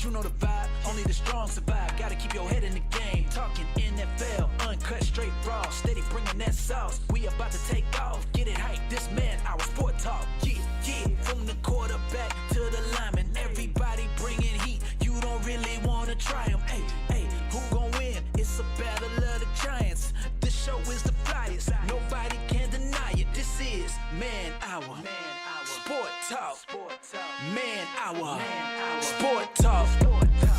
you know the vibe, only the strong survive. Gotta keep your head in the game. Talking NFL, uncut, straight raw, steady bringing that sauce. We about to take off, get it hype. This man, our sport talk. Yeah, yeah, from the quarterback to the lineman, everybody bringing heat. You don't really wanna try them. Hey, hey, who gon' win? It's a battle of the giants. This show is the flyest. Nobody can deny it. This is Man Hour. Sport Talk. Man Hour. Sport Talk.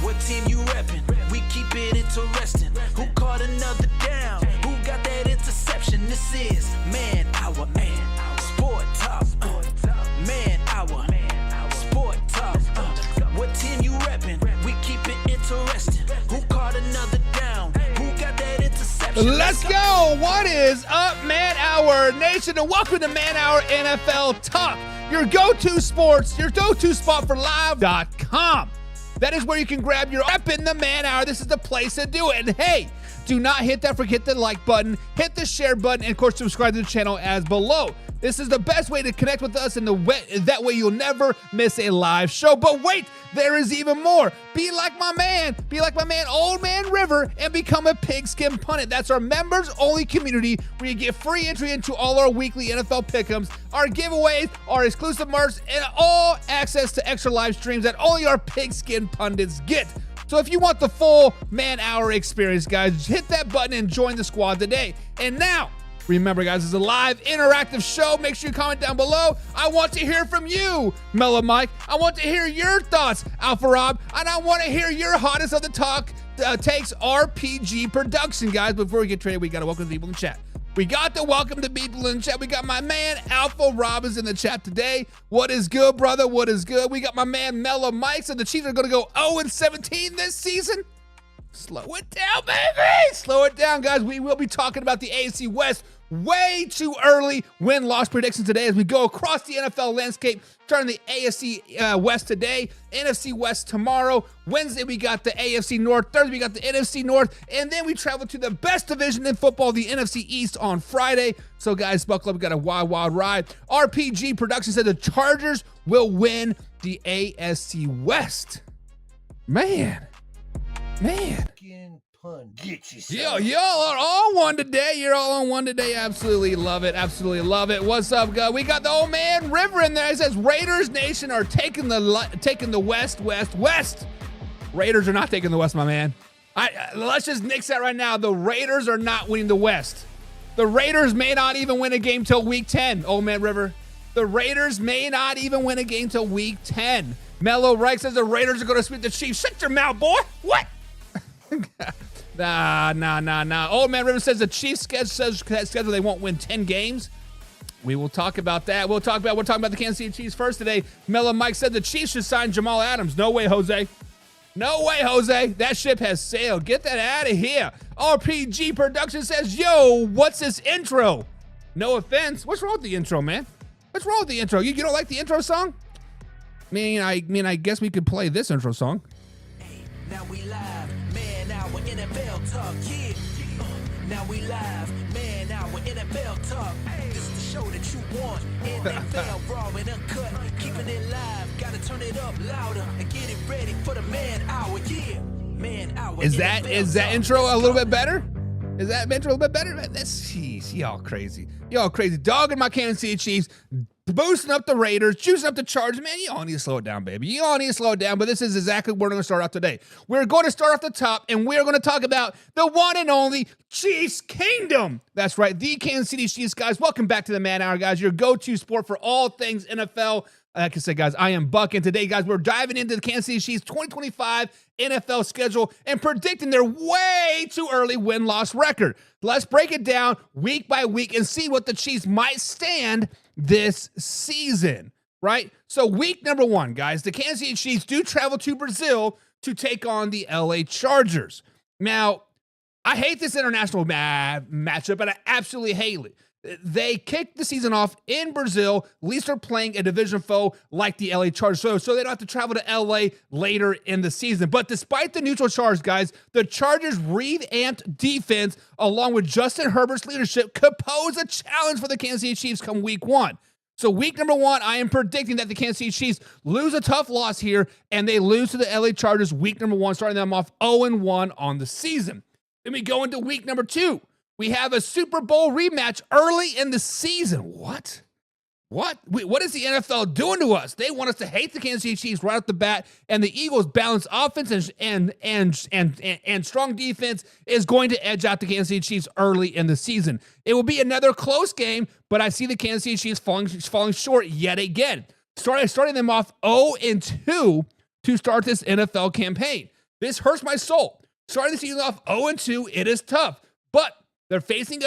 What team you reppin'? We keep it interesting. Who caught another down? Who got that interception? This is Man Hour. Sport Talk. Man Hour. Sport Talk. What team you reppin'? We keep it interesting. Who caught another down? Who got that interception? Let's go. What is up, Man Hour Nation? And welcome to Man Hour NFL Talk, your go-to sports, your go-to spot for live.com. That is where you can grab your app in the Man Hour. This is the place to do it. And hey, do not forget the like button, hit the share button, and of course, subscribe to the channel as below. This is the best way to connect with us, and that way you'll never miss a live show. But wait, there is even more. Be like my man, Old Man River, and become a pigskin pundit. That's our members-only community where you get free entry into all our weekly NFL pick'ems, our giveaways, our exclusive merch, and all access to extra live streams that only our pigskin pundits get. So if you want the full Man Hour experience, guys, hit that button and join the squad today. And now, remember, guys, it's a live, interactive show. Make sure you comment down below. I want to hear from you, Mellow Mike. I want to hear your thoughts, Alpha Rob. And I want to hear your hottest of the talk takes, RPG Production, guys. Before we get traded, we got to welcome the people in the chat. We got to welcome the people in the chat. We got my man, Alpha Rob, is in the chat today. What is good, brother? What is good? We got my man, Mellow Mike. So the Chiefs are going to go 0-17 this season. Slow it down, baby. Slow it down, guys. We will be talking about the AFC West way too early win-loss predictions today as we go across the NFL landscape, starting the AFC West today, NFC West tomorrow. Wednesday, we got the AFC North. Thursday, we got the NFC North. And then we travel to the best division in football, the NFC East, on Friday. So, guys, buckle up. We got a wild, wild ride. RPG Production said the Chargers will win the AFC West. Man. Get yourself. Y'all are all one today. You're all on one today. Absolutely love it. Absolutely love it. What's up, guys? We got the Old Man River in there. It says Raiders Nation are taking the West. Raiders are not taking the West, my man. Let's just nix that right now. The Raiders are not winning the West. The Raiders may not even win a game till week 10, Old Man River. The Raiders may not even win a game till week 10. Mellow Reich says the Raiders are going to sweep the Chiefs. Shut your mouth, boy. What? Nah. Old Man River says the Chiefs schedule they won't win 10 games. We will talk about that. We're talking about the Kansas City Chiefs first today. Mellow Mike said the Chiefs should sign Jamal Adams. No way, Jose. No way, Jose. That ship has sailed. Get that out of here. RPG Production says, yo, what's this intro? No offense. What's wrong with the intro, man? What's wrong with the intro? You don't like the intro song? I guess we could play this intro song. Now we live, Man Hour NFL Talk, yeah. Now we live, Man Hour NFL Talk. This is the show that you want. NFL raw and uncut, keeping it live. Gotta turn it up louder and get it ready for the Man Hour, yeah. Man Hour. Is that intro a little bit better? Is that intro a little bit better? Jeez, y'all crazy. Y'all crazy. Dogging my Kansas City Chiefs, boosting up the Raiders, choosing up the Chargers. Man, you all need to slow it down, baby. You all need to slow it down, but this is exactly where we're going to start off today. We're going to start off the top, and we're going to talk about the one and only Chiefs Kingdom. That's right, the Kansas City Chiefs, guys. Welcome back to the Man Hour, guys, your go-to sport for all things NFL. Like I said, guys, I am Buck, and today, guys, we're diving into the Kansas City Chiefs 2025 NFL schedule and predicting their way too early win-loss record. Let's break it down week by week and see what the Chiefs might stand this season, right? So week number 1, guys, the Kansas City Chiefs do travel to Brazil to take on the LA Chargers. Now, I hate this international matchup, but I absolutely hate it. They kicked the season off in Brazil. At least they're playing a division foe like the LA Chargers, so they don't have to travel to LA later in the season. But despite the neutral charge, guys, the Chargers' revamped defense, along with Justin Herbert's leadership, could pose a challenge for the Kansas City Chiefs come week 1. So week number 1, I am predicting that the Kansas City Chiefs lose a tough loss here, and they lose to the LA Chargers week number 1, starting them off 0-1 on the season. Then we go into week number 2. We have a Super Bowl rematch early in the season. What? What is the NFL doing to us? They want us to hate the Kansas City Chiefs right off the bat, and the Eagles' balanced offense and strong defense is going to edge out the Kansas City Chiefs early in the season. It will be another close game, but I see the Kansas City Chiefs falling short yet again. Starting them off 0-2 to start this NFL campaign. This hurts my soul. Starting the season off 0-2, it is tough, but they're facing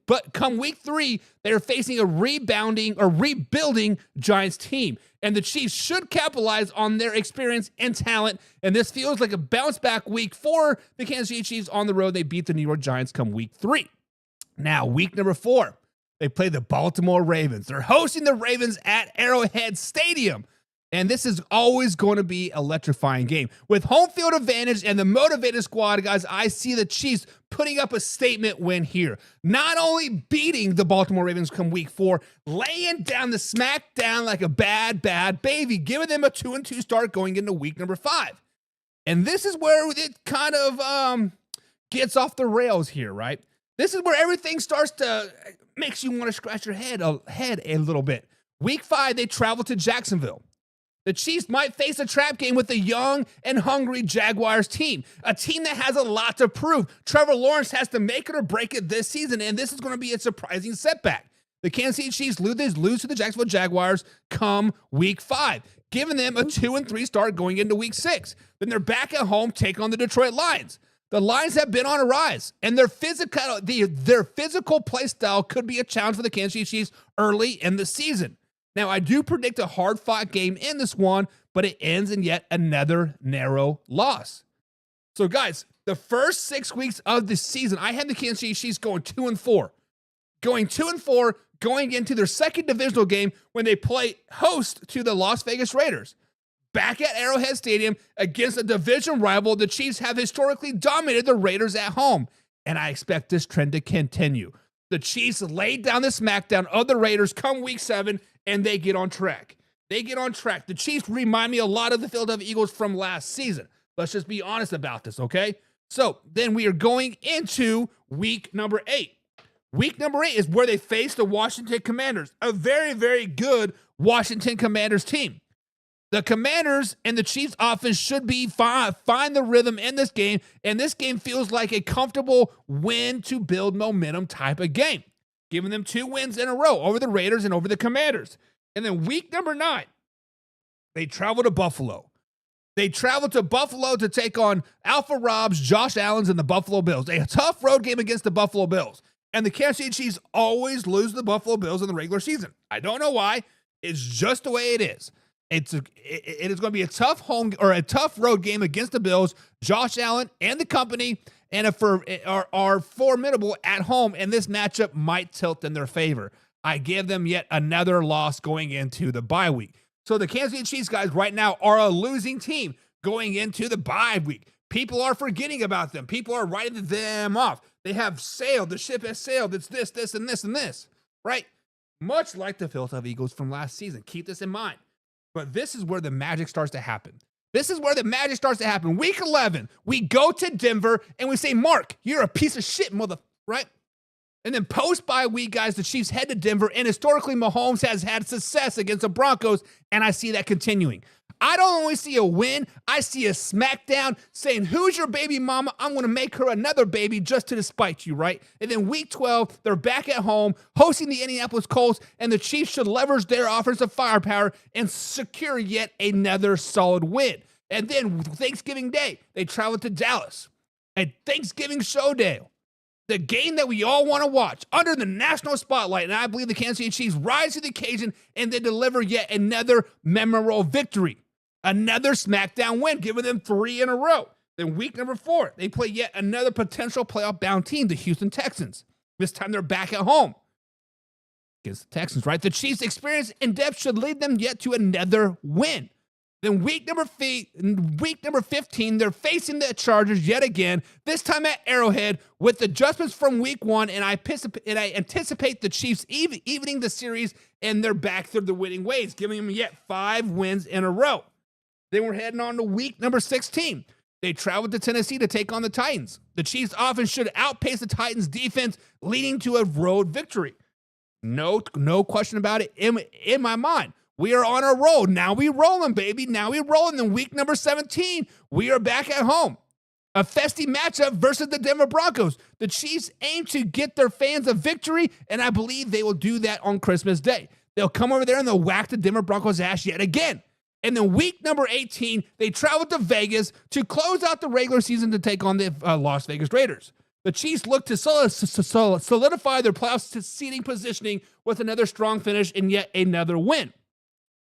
but come week 3, they're facing a rebuilding Giants team. And the Chiefs should capitalize on their experience and talent. And this feels like a bounce back week for the Kansas City Chiefs on the road. They beat the New York Giants come week 3. Now, week number 4, they play the Baltimore Ravens. They're hosting the Ravens at Arrowhead Stadium. And this is always going to be an electrifying game. With home field advantage and the motivated squad, guys, I see the Chiefs putting up a statement win here. Not only beating the Baltimore Ravens come week 4, laying down the smack down like a bad baby, giving them a 2-2 start going into week number 5. And this is where it kind of gets off the rails here, right? This is where everything starts to makes you want to scratch your head a little bit. Week 5, they travel to Jacksonville. The Chiefs might face a trap game with a young and hungry Jaguars team, a team that has a lot to prove. Trevor Lawrence has to make it or break it this season, and this is going to be a surprising setback. The Kansas City Chiefs lose to the Jacksonville Jaguars come week 5, giving them a 2-3 start going into week 6. Then they're back at home, take on the Detroit Lions. The Lions have been on a rise, and their physical play style could be a challenge for the Kansas City Chiefs early in the season. Now, I do predict a hard-fought game in this one, but it ends in yet another narrow loss. So, guys, the first 6 weeks of the season, I had the Kansas City Chiefs going 2-4. Going 2-4, going into their second divisional game when they play host to the Las Vegas Raiders. Back at Arrowhead Stadium against a division rival, the Chiefs have historically dominated the Raiders at home, and I expect this trend to continue. The Chiefs laid down the smackdown of the Raiders come week 7, and they get on track. The Chiefs remind me a lot of the Philadelphia Eagles from last season. Let's just be honest about this, okay? So then we are going into week number 8. Week number 8 is where they face the Washington Commanders, a very, very good Washington Commanders team. The Commanders and the Chiefs offense should be find the rhythm in this game, and this game feels like a comfortable win to build momentum type of game, giving them 2 wins in a row over the Raiders and over the Commanders. And then week number 9, they travel to Buffalo. They travel to Buffalo to take on Alpha Rob's, Josh Allen's, and the Buffalo Bills. A tough road game against the Buffalo Bills. And the Kansas City Chiefs always lose the Buffalo Bills in the regular season. I don't know why. It's just the way it is. It is going to be a tough road game against the Bills. Josh Allen and the company are formidable at home, and this matchup might tilt in their favor. I give them yet another loss going into the bye week. So the Kansas City Chiefs, guys, right now are a losing team going into the bye week. People are forgetting about them. People are writing them off. They have sailed. The ship has sailed. It's this, and this, and this, right? Much like the Philadelphia Eagles from last season. Keep this in mind. But this is where the magic starts to happen. Week 11, we go to Denver and we say, Mark, you're a piece of shit, right? And then post-bye week, guys, the Chiefs head to Denver, and historically, Mahomes has had success against the Broncos, and I see that continuing. I don't only see a win, I see a smackdown saying, who's your baby mama? I'm going to make her another baby just to despite you, right? And then week 12, they're back at home, hosting the Indianapolis Colts, and the Chiefs should leverage their offensive firepower and secure yet another solid win. And then Thanksgiving Day, they travel to Dallas. And Thanksgiving Showdown, the game that we all want to watch under the national spotlight, and I believe the Kansas City Chiefs rise to the occasion and they deliver yet another memorable victory. Another smackdown win, giving them 3 in a row. Then week number 4, they play yet another potential playoff-bound team, the Houston Texans. This time they're back at home against the Texans, right? The Chiefs' experience and depth should lead them yet to another win. Then week number 15, they're facing the Chargers yet again, this time at Arrowhead with adjustments from week 1, and I anticipate the Chiefs evening the series, and they're back through the winning ways, giving them yet 5 wins in a row. Then we're heading on to week number 16. They traveled to Tennessee to take on the Titans. The Chiefs' offense should outpace the Titans' defense, leading to a road victory. No question about it in my mind. We are on a roll. Now we rolling, baby. Now we rolling. In week number 17, we are back at home. A festive matchup versus the Denver Broncos. The Chiefs aim to get their fans a victory, and I believe they will do that on Christmas Day. They'll come over there and they'll whack the Denver Broncos' ass yet again. And then week number 18, they travel to Vegas to close out the regular season to take on the Las Vegas Raiders. The Chiefs look to solidify their playoff seeding positioning with another strong finish and yet another win.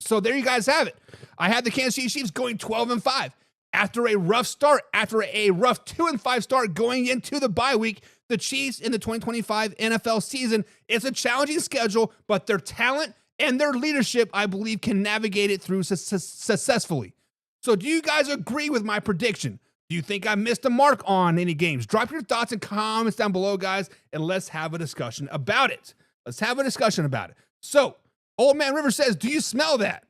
So there you guys have it. I had the Kansas City Chiefs going 12-5. After a rough start, after a rough 2-5 start going into the bye week, the Chiefs in the 2025 NFL season, it's a challenging schedule, but their talent and their leadership, I believe, can navigate it through successfully. So do you guys agree with my prediction? Do you think I missed the mark on any games? Drop your thoughts and comments down below, guys, and let's have a discussion about it. So, Old Man River says, do you smell that?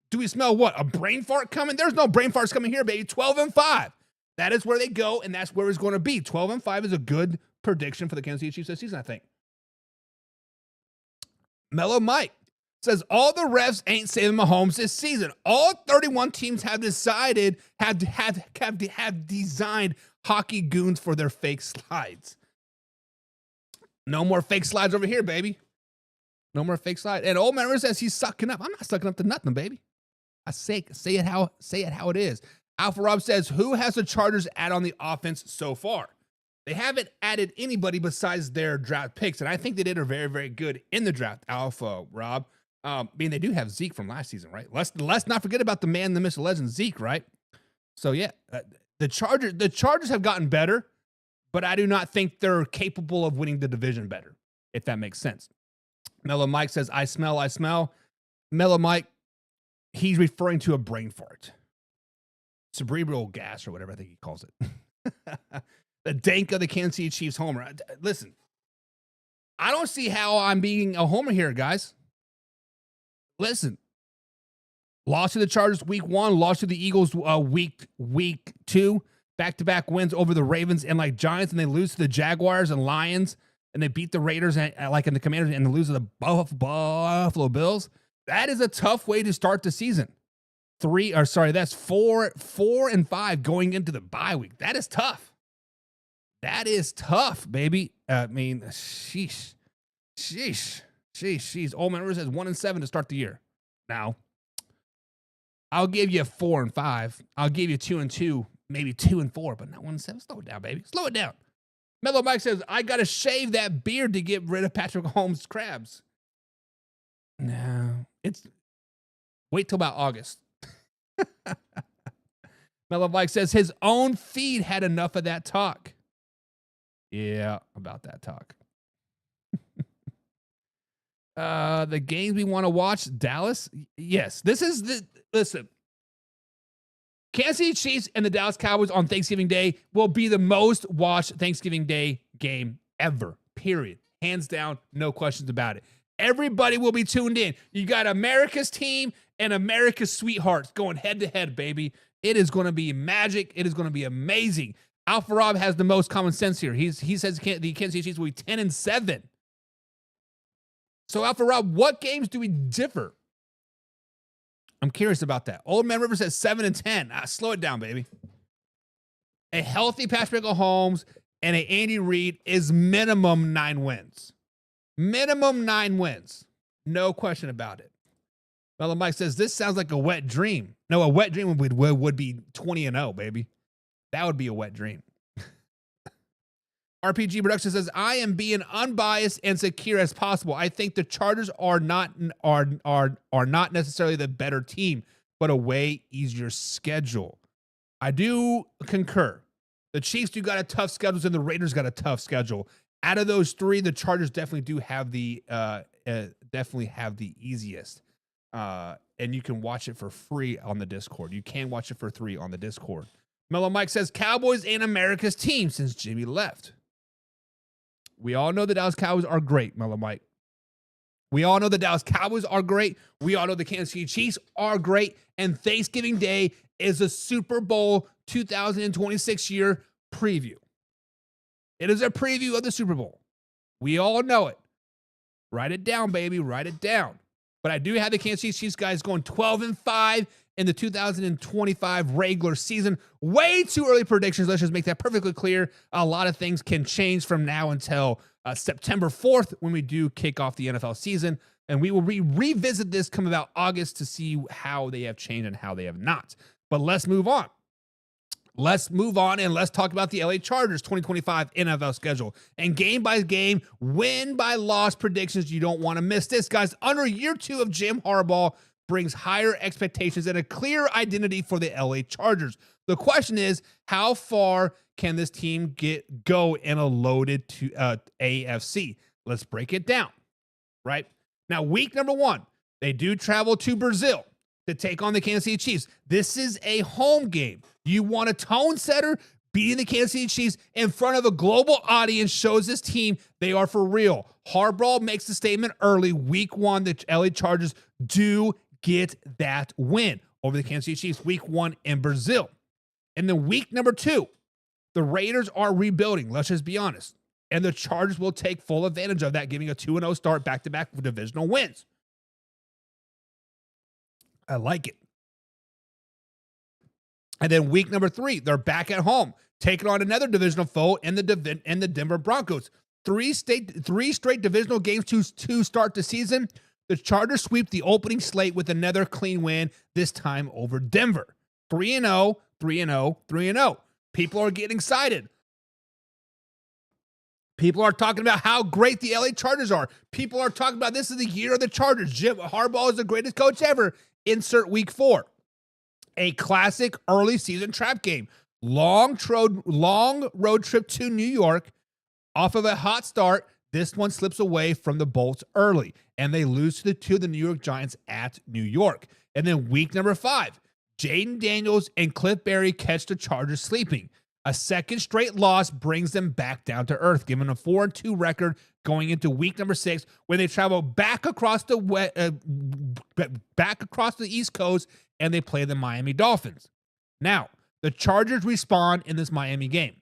Do we smell what? A brain fart coming? There's no brain farts coming here, baby. 12-5. That is where they go, and that's where it's going to be. 12-5 is a good prediction for the Kansas City Chiefs this season, I think. Mellow Mike says, all the refs ain't saving Mahomes this season. All 31 teams have decided, have designed hockey goons for their fake slides. No more fake slides over here, baby. No more fake slide. And Old Man River says he's sucking up. I'm not sucking up to nothing, baby. I say it how it is. Alpha Rob says, who has the Chargers add on the offense so far? They haven't added anybody besides their draft picks, and I think they did are very, very good in the draft. Alpha Rob. They do have Zeke from last season, right? Let's not forget about the man, the myth, the legend, Zeke, right? So yeah, the Chargers have gotten better, but I do not think they're capable of winning the division better, if that makes sense. Mellow Mike says, I smell. Mellow Mike, he's referring to a brain fart. Cerebral gas or whatever I think he calls it. The dank of the Kansas City Chiefs homer. Listen, I don't see how I'm being a homer here, guys. Listen, lost to the Chargers week 1, lost to the Eagles week 2, back-to-back wins over the Ravens and like Giants, and they lose to the Jaguars and Lions. And they beat the Raiders like in the Commanders and they lose to the Buffalo Bills. That is a tough way to start the season. That's 4-5 going into the bye week. That is tough. That is tough, baby. I mean, sheesh. Old Man River says 1-7 to start the year. Now, I'll give you 4-5. I'll give you 2-2, maybe 2-4, but not 1-7. Slow it down, baby. Slow it down. Mellow Mike says, I got to shave that beard to get rid of Patrick Mahomes' crabs. No, wait till about August. Mellow Mike says his own feed had enough of that talk. Yeah, about that talk. The games we want to watch, Dallas. Yes, listen. Kansas City Chiefs and the Dallas Cowboys on Thanksgiving Day will be the most watched Thanksgiving Day game ever, period. Hands down, no questions about it. Everybody will be tuned in. You got America's team and America's sweethearts going head-to-head, baby. It is going to be magic. It is going to be amazing. Alpha Rob has the most common sense here. He says the Kansas City Chiefs will be 10-7. So, Alpha Rob, what games do we differ? I'm curious about that. Old Man River says 7-10. Slow it down, baby. A healthy Patrick Mahomes and a Andy Reid is minimum 9 wins. Minimum 9 wins. No question about it. Mellow Mike says, this sounds like a wet dream. No, a wet dream would be 20-0, baby. That would be a wet dream. RPG Production says, I am being unbiased and secure as possible. I think the Chargers are not necessarily the better team, but a way easier schedule. I do concur. The Chiefs do got a tough schedule, and the Raiders got a tough schedule. Out of those three, the Chargers definitely do have the easiest. And you can watch it for free on the Discord. You can watch it for free on the Discord. Mellow Mike says, Cowboys ain't America's team since Jimmy left. We all know the Dallas Cowboys are great, Mellow Mike. We all know the Dallas Cowboys are great. We all know the Kansas City Chiefs are great. And Thanksgiving Day is a Super Bowl 2026 year preview. It is a preview of the Super Bowl. We all know it. Write it down, baby. Write it down. But I do have the Kansas City Chiefs guys going 12-5 in the 2025 regular season. Way too early predictions. Let's just make that perfectly clear. A lot of things can change from now until September 4th when we do kick off the NFL season. And we will revisit this come about August to see how they have changed and how they have not. But let's move on. Let's move on and let's talk about the LA Chargers 2025 NFL schedule. And game by game, win by loss predictions. You don't want to miss this, guys. Under year 2 of Jim Harbaugh brings higher expectations and a clear identity for the LA Chargers. The question is, how far can this team go in a loaded AFC? Let's break it down, right? Now, week number 1, they do travel to Brazil to take on the Kansas City Chiefs. This is a home game. You want a tone setter? Beating the Kansas City Chiefs in front of a global audience shows this team they are for real. Harbaugh makes the statement early, week 1, the LA Chargers do get that win over the Kansas City Chiefs, week 1 in Brazil. And then week number 2, the Raiders are rebuilding, let's just be honest. And the Chargers will take full advantage of that, giving a 2-0 start back-to-back with divisional wins. I like it. And then week number 3, they're back at home, taking on another divisional foe in the Denver Broncos. Three straight divisional games to start the season. The Chargers sweep the opening slate with another clean win, this time over Denver. 3-0, 3-0, 3-0. People are getting excited. People are talking about how great the LA Chargers are. People are talking about this is the year of the Chargers. Jim Harbaugh is the greatest coach ever. Insert week 4. A classic early season trap game. Long road trip to New York. Off of a hot start, this one slips away from the Bolts early, and they lose to the New York Giants at New York. And then week number 5, Jaden Daniels and Cliff Berry catch the Chargers sleeping. A second straight loss brings them back down to earth, giving a 4-2 record going into week number 6, when they travel back across the East Coast and they play the Miami Dolphins. Now, the Chargers respond in this Miami game.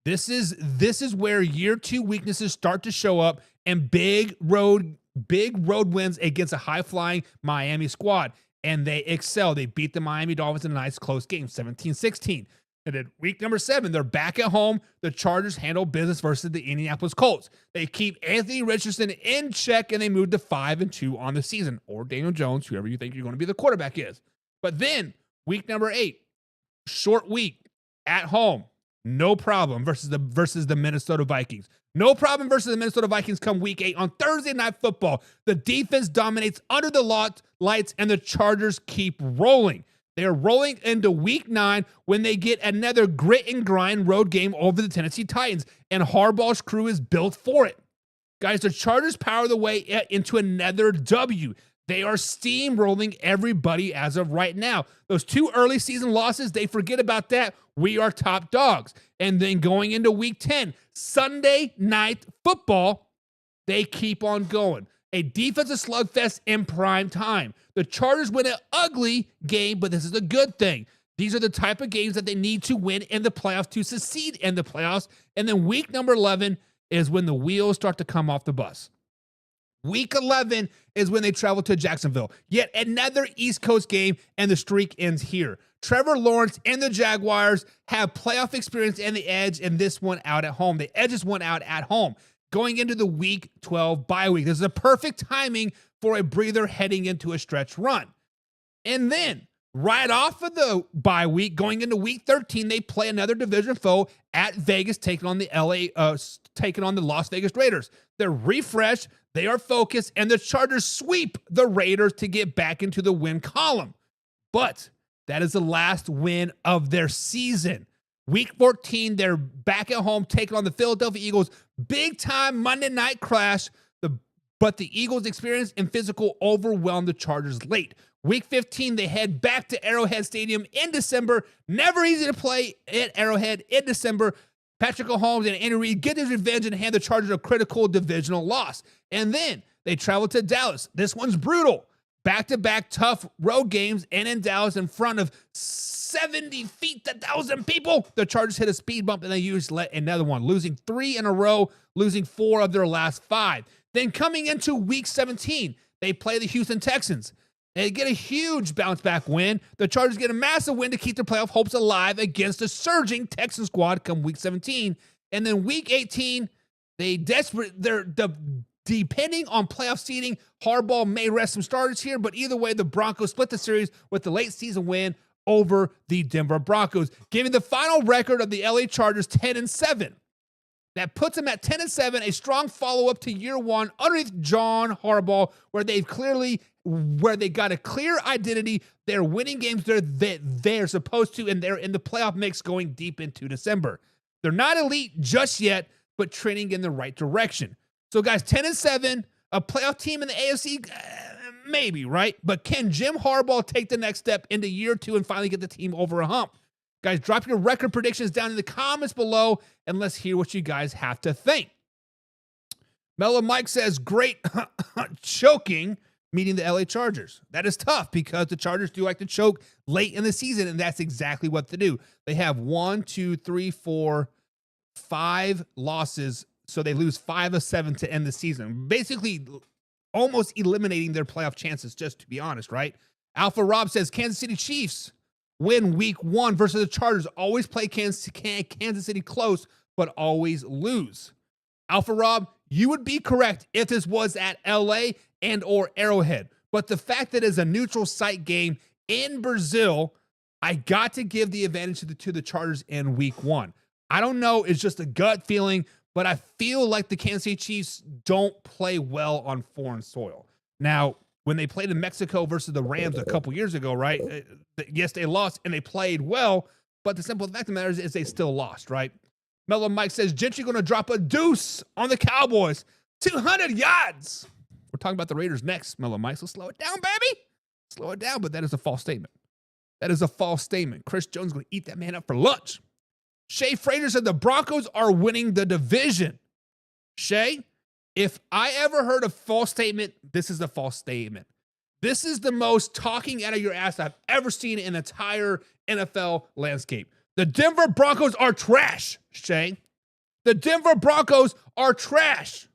This is where year 2 weaknesses start to show up, and big road wins against a high-flying Miami squad, and they excel. They beat the Miami Dolphins in a nice close game, 17-16. And then week number 7, they're back at home. The Chargers handle business versus the Indianapolis Colts. They keep Anthony Richardson in check, and they move to 5-2 on the season, or Daniel Jones, whoever you think you're going to be the quarterback is. But then week number 8, short week at home, no problem versus the Minnesota Vikings. No problem versus the Minnesota Vikings come week 8 on Thursday Night Football. The defense dominates under the lights, and the Chargers keep rolling. They are rolling into week 9 when they get another grit and grind road game over the Tennessee Titans, and Harbaugh's crew is built for it. Guys, the Chargers power the way into another W. They are steamrolling everybody as of right now. Those 2 early season losses, they forget about that. We are top dogs. And then going into week 10, Sunday Night Football, they keep on going. A defensive slugfest in prime time. The Chargers win an ugly game, but this is a good thing. These are the type of games that they need to win in the playoffs to succeed in the playoffs. And then week number 11 is when the wheels start to come off the bus. Week 11 is when they travel to Jacksonville. Yet another East Coast game, and the streak ends here. Trevor Lawrence and the Jaguars have playoff experience and the edge, and this one out at home. The edges won out at home. Going into the week 12 bye week. This is a perfect timing for a breather heading into a stretch run. And then, right off of the bye week, going into week 13, they play another division foe at Vegas, taking on the Las Vegas Raiders. They're refreshed, they are focused, and the Chargers sweep the Raiders to get back into the win column. But that is the last win of their season. Week 14, they're back at home, taking on the Philadelphia Eagles. Big time Monday night crash. but the Eagles' experience and physical overwhelmed the Chargers late. Week 15, they head back to Arrowhead Stadium in December. Never easy to play at Arrowhead in December. Patrick Mahomes and Andy Reid get his revenge and hand the Chargers a critical divisional loss. And then they travel to Dallas. This one's brutal. Back-to-back tough road games, and in Dallas in front of 70 feet to 1,000 people, the Chargers hit a speed bump and they let another one, losing 3 in a row, losing 4 of their last 5. Then coming into Week 17, they play the Houston Texans. They get a huge bounce-back win. The Chargers get a massive win to keep their playoff hopes alive against a surging Texan squad come Week 17. And then Week 18, depending on playoff seeding, Harbaugh may rest some starters here, but either way, the Broncos split the series with the late season win over the Denver Broncos, giving the final record of the LA Chargers 10-7. That puts them at 10-7, a strong follow-up to year 1 underneath John Harbaugh, where they got a clear identity. They're winning games they're supposed to, and they're in the playoff mix going deep into December. They're not elite just yet, but trending in the right direction. So, guys, 10-7, a playoff team in the AFC, maybe, right? But can Jim Harbaugh take the next step into year 2 and finally get the team over a hump? Guys, drop your record predictions down in the comments below, and let's hear what you guys have to think. Mellow Mike says, great choking, meeting the LA Chargers. That is tough because the Chargers do like to choke late in the season, and that's exactly what to do. They have 5 losses, so they lose 5 of 7 to end the season. Basically, almost eliminating their playoff chances, just to be honest, right? Alpha Rob says, Kansas City Chiefs win Week 1 versus the Chargers. Always play Kansas City close, but always lose. Alpha Rob, you would be correct if this was at LA and or Arrowhead. But the fact that it's a neutral site game in Brazil, I got to give the advantage to the Chargers in Week 1. I don't know, it's just a gut feeling, but I feel like the Kansas City Chiefs don't play well on foreign soil. Now, when they played in Mexico versus the Rams a couple years ago, right? Yes, they lost and they played well, but the simple fact of the matter is they still lost, right? Mellow Mike says, Gentry going to drop a deuce on the Cowboys. 200 yards. We're talking about the Raiders next, Mellow Mike, so slow it down, baby. Slow it down, but that is a false statement. That is a false statement. Chris Jones is going to eat that man up for lunch. Shay Frazier said the Broncos are winning the division. Shay, if I ever heard a false statement, this is a false statement. This is the most talking out of your ass I've ever seen in the entire NFL landscape. The Denver Broncos are trash, Shay. The Denver Broncos are trash.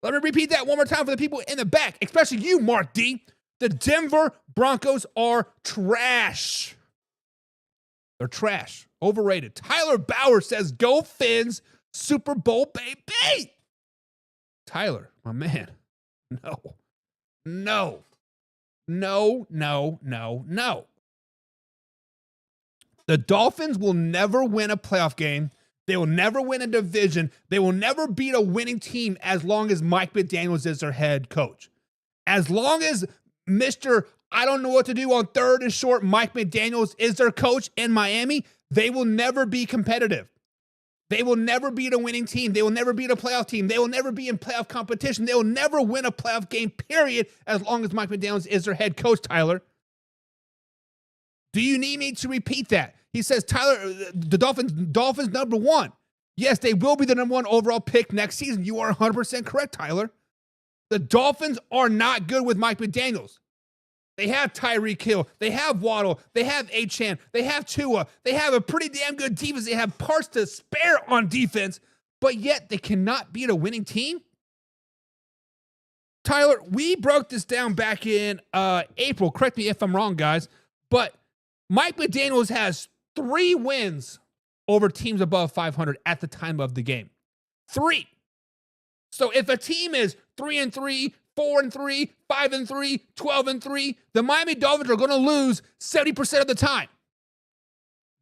Let me repeat that one more time for the people in the back, especially you, Mark D. The Denver Broncos are trash. They're trash. Overrated. Tyler Bauer says, go Fins, Super Bowl, baby. Tyler, my man, no. The Dolphins will never win a playoff game. They will never win a division. They will never beat a winning team as long as Mike McDaniels is their head coach. As long as Mr. I don't know what to do on third and short, Mike McDaniels is their coach in Miami, they will never be competitive. They will never beat a winning team. They will never beat a playoff team. They will never be in playoff competition. They will never win a playoff game, period, as long as Mike McDaniels is their head coach, Tyler. Do you need me to repeat that? He says, Tyler, the Dolphins number 1. Yes, they will be the number 1 overall pick next season. You are 100% correct, Tyler. The Dolphins are not good with Mike McDaniels. They have Tyreek Hill. They have Waddle. They have Achane. They have Tua. They have a pretty damn good defense. They have parts to spare on defense, but yet they cannot beat a winning team. Tyler, we broke this down back in April. Correct me if I'm wrong, guys, but Mike McDaniels has 3 wins over teams above 500 at the time of the game. 3. So if a team is 3-3, 4-3, 5-3, 12-3, the Miami Dolphins are going to lose 70% of the time.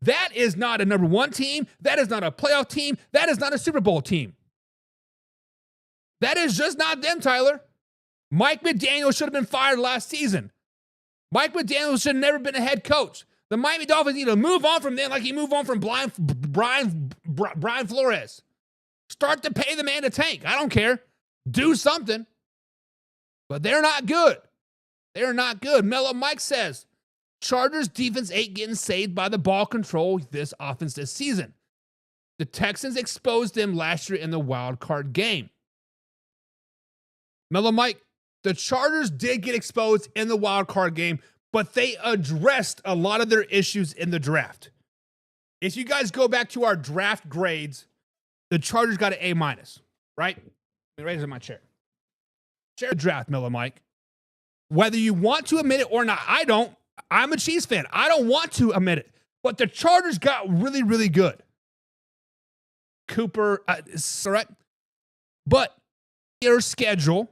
That is not a number 1 team. That is not a playoff team. That is not a Super Bowl team. That is just not them, Tyler. Mike McDaniels should have been fired last season. Mike McDaniels should have never been a head coach. The Miami Dolphins need to move on from them like he moved on from Brian Flores. Start to pay the man to tank. I don't care. Do something. but they're not good. They're not good. Mellow Mike says, Chargers defense ain't getting saved by the ball control this offense this season. The Texans exposed them last year in the wild card game. Mellow Mike, the Chargers did get exposed in the wild card game, but they addressed a lot of their issues in the draft. If you guys go back to our draft grades, the Chargers got an A-, right? Let me raise in my chair. Chair draft, Mellow Mike. Whether you want to admit it or not, I don't. I'm a Chiefs fan. I don't want to admit it. But the Chargers got really, really good. Cooper, right? But their schedule,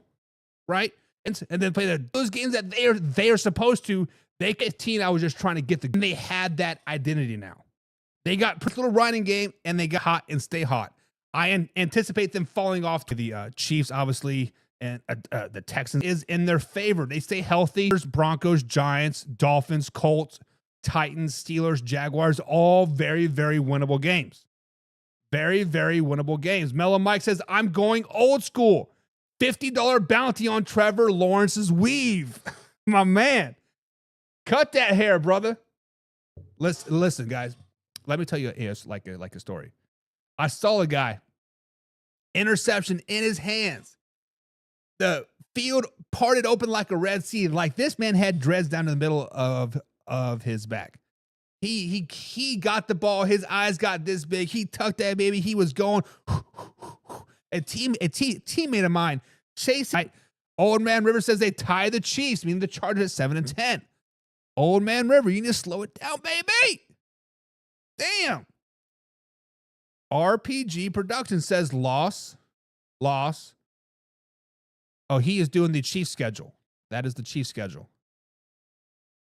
right? And then play those games that they are supposed to. They get team. I was just trying to get the. They had that identity now. They got a little running game and they got hot and stay hot. I anticipate them falling off to the Chiefs, obviously, and the Texans is in their favor. They stay healthy. Broncos, Giants, Dolphins, Colts, Titans, Steelers, Jaguars, all very, very winnable games. Very, very winnable games. Mellow Mike says, I'm going old school. $50 bounty on Trevor Lawrence's weave. My man. Cut that hair, brother. Listen, guys. Let me tell you a story. I saw a guy. Interception in his hands. The field parted open like a Red Sea. Like this man had dreads down in the middle of his back. He got the ball. His eyes got this big. He tucked that baby. He was going. A teammate of mine, Chase. Old Man River says they tie the Chiefs, meaning the Chargers at 7-10. Old Man River, you need to slow it down, baby. Damn. RPG Production says loss. Oh, he is doing the Chiefs schedule. That is the Chiefs schedule.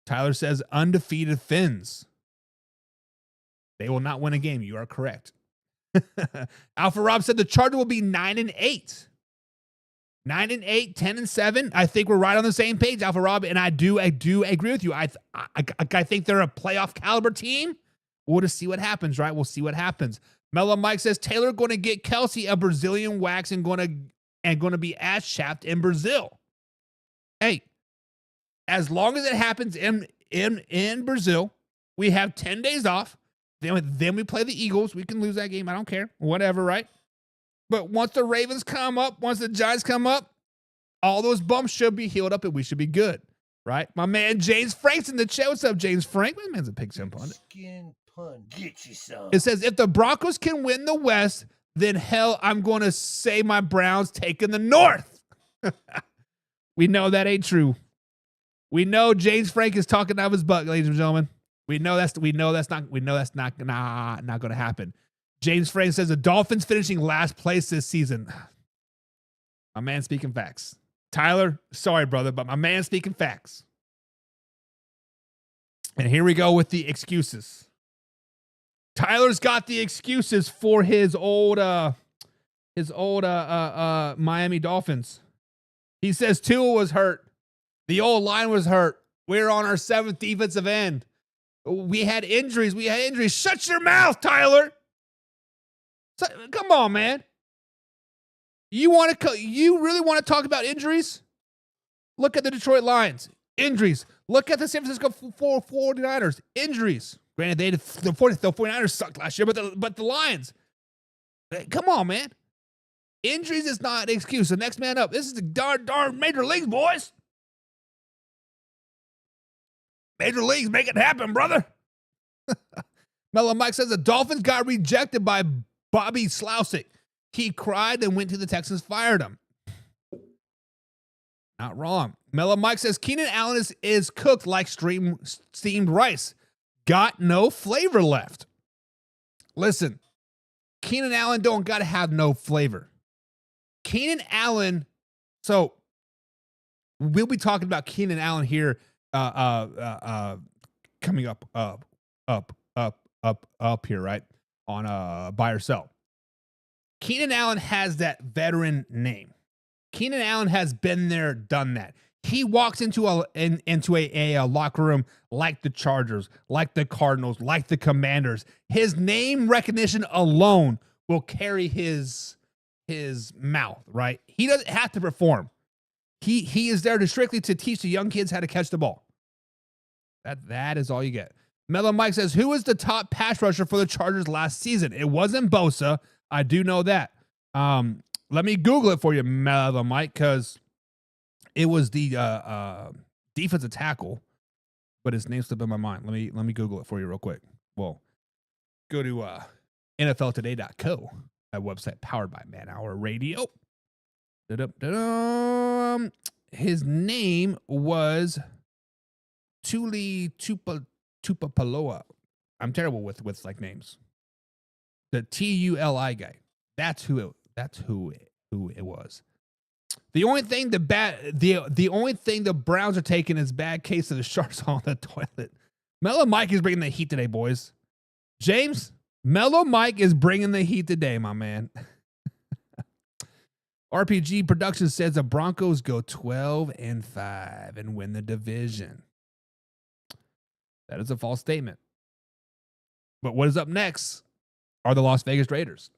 Tyler says undefeated Fins. They will not win a game. You are correct. Alpha Rob said the Chargers will be 9-8. 9-8, 10-7. I think we're right on the same page, Alpha Rob, and I do agree with you. I think they're a playoff caliber team. We'll just see what happens, right? We'll see what happens. Mellow Mike says Taylor going to get Kelsey a Brazilian wax and going to be ass chapped in Brazil. Hey, as long as it happens in Brazil, we have 10 days off. Then we play the Eagles. We can lose that game. I don't care. Whatever, right? But once the Ravens come up, once the Giants come up, all those bumps should be healed up and we should be good, right? My man James Frank's in the chat. What's up, James Frank? My man's a pig sim pun. Skin pun. Get you some. It says, if the Broncos can win the West, then hell, I'm going to say my Browns taking the North. We know that ain't true. We know James Frank is talking out of his butt, ladies and gentlemen. We know that's not going to happen. James Frank says the Dolphins finishing last place this season. My man speaking facts. Tyler, sorry, brother, but my man speaking facts. And here we go with the excuses. Tyler's got the excuses for his old Miami Dolphins. He says Tua was hurt. The old line was hurt. We're on our 7th defensive end. We had injuries. Shut your mouth, Tyler. Come on, man. You really want to talk about injuries? Look at the Detroit Lions. Injuries. Look at the San Francisco 49ers. Injuries. Granted, the 49ers sucked last year, but the Lions. Come on, man. Injuries is not an excuse. The next man up. This is the darn Major Leagues, boys. Major Leagues, make it happen, brother. Mellow Mike says the Dolphins got rejected by Bobby Slousik. He cried and went to the Texans, fired him. Not wrong. Mellow Mike says Keenan Allen is cooked like steamed rice. Got no flavor left. Listen, Keenan Allen don't got to have no flavor. Keenan Allen, so we'll be talking about Keenan Allen here coming up here, right? On buy or sell. Keenan Allen has that veteran name. Keenan Allen has been there, done that. He walks into a locker room like the Chargers, like the Cardinals, like the Commanders. His name recognition alone will carry his mouth, right? He doesn't have to perform. He is there to strictly to teach the young kids how to catch the ball. That is all you get. Mellow Mike says, who was the top pass rusher for the Chargers last season? It wasn't Bosa. I do know that. Let me Google it for you, Mellow Mike, because it was the defensive tackle, but his name slipped in my mind. Let me Google it for you real quick. Well, go to NFLtoday.co, a website powered by Man Hour Radio. Da-da-da-da. His name was Tuli Tupapaloa. I'm terrible with like names. The Tuli guy. That's who it was. The only thing the only thing the Browns are taking is bad case of the sharks on the toilet. Mellow Mike is bringing the heat today, boys. James, Mellow Mike is bringing the heat today, my man. RPG Productions says the Broncos go 12-5 and win the division. That is a false statement. But what is up next are the Las Vegas Raiders.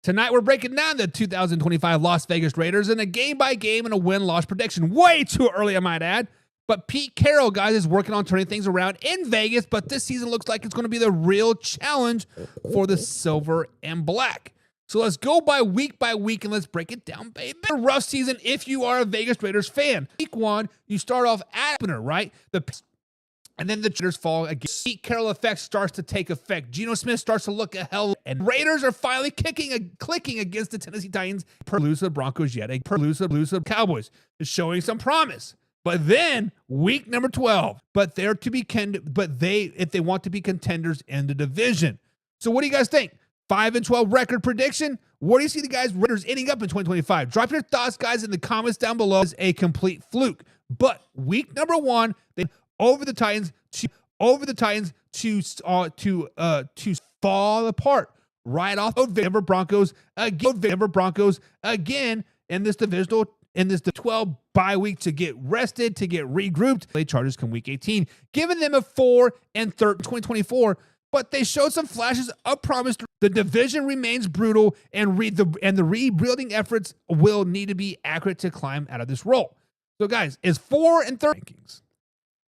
Tonight, we're breaking down the 2025 Las Vegas Raiders in a game-by-game and a win-loss prediction. Way too early, I might add. But Pete Carroll, guys, is working on turning things around in Vegas, but this season looks like it's going to be the real challenge for the silver and black. So let's go by week, and let's break it down, baby. A rough season if you are a Vegas Raiders fan. Week 1, you start off at opener, right? And then the Raiders fall again. Pete Carroll effect starts to take effect. Geno Smith starts to look a hell, and Raiders are finally clicking against the Tennessee Titans. Lose the Broncos yet. Lose the Cowboys is showing some promise. But then week number 12, if they want to be contenders in the division. So what do you guys think? 5-12 record prediction. Where do you see the guys Raiders ending up in 2025? Drop your thoughts, guys, in the comments down below. It's a complete fluke. But week number 1, they over the Titans to fall apart right off of Denver Broncos again in this divisional. In this 12 bye week to get rested, to get regrouped. The Chargers come week 18, giving them a 4-3 2024, but they showed some flashes of promise. The division remains brutal, and the rebuilding efforts will need to be accurate to climb out of this role. So, guys, is 4-3 rankings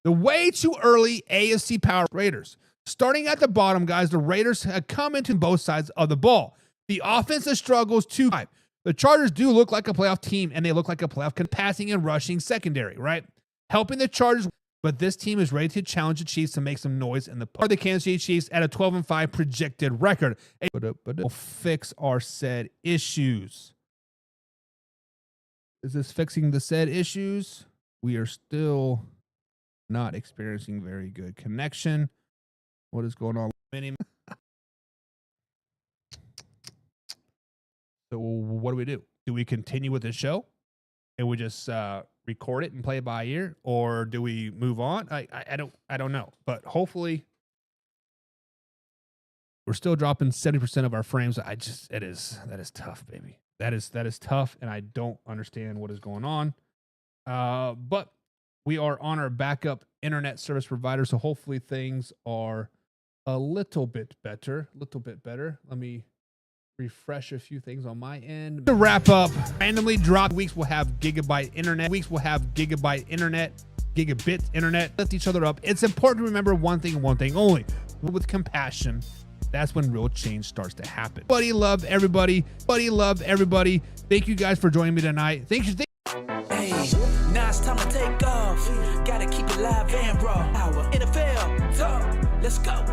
the way too early AFC power Raiders? Starting at the bottom, guys, the Raiders have come into both sides of the ball. The offensive struggles too. The Chargers do look like a playoff team, and they look like a playoff passing and rushing secondary, right? Helping the Chargers, but this team is ready to challenge the Chiefs to make some noise in the part of the Kansas City Chiefs at a 12-5 projected record. We'll fix our said issues. Is this fixing the said issues? We are still not experiencing very good connection. What is going on? So what do? Do we continue with the show and we just record it and play it by ear, or do we move on? I don't know, but hopefully we're still dropping 70% of our frames. That is tough, baby. That is tough, and I don't understand what is going on. But we are on our backup internet service provider, so hopefully things are a little bit better. Let me refresh a few things on my end. To wrap up, randomly drop weeks will have gigabit internet. Gigabit internet. Lift each other up. It's important to remember one thing and one thing only. With compassion, that's when real change starts to happen. Buddy love everybody. Thank you guys for joining me tonight. Thank you. Hey, now it's time to take off. Gotta keep it live and raw. Our NFL talk. Let's go.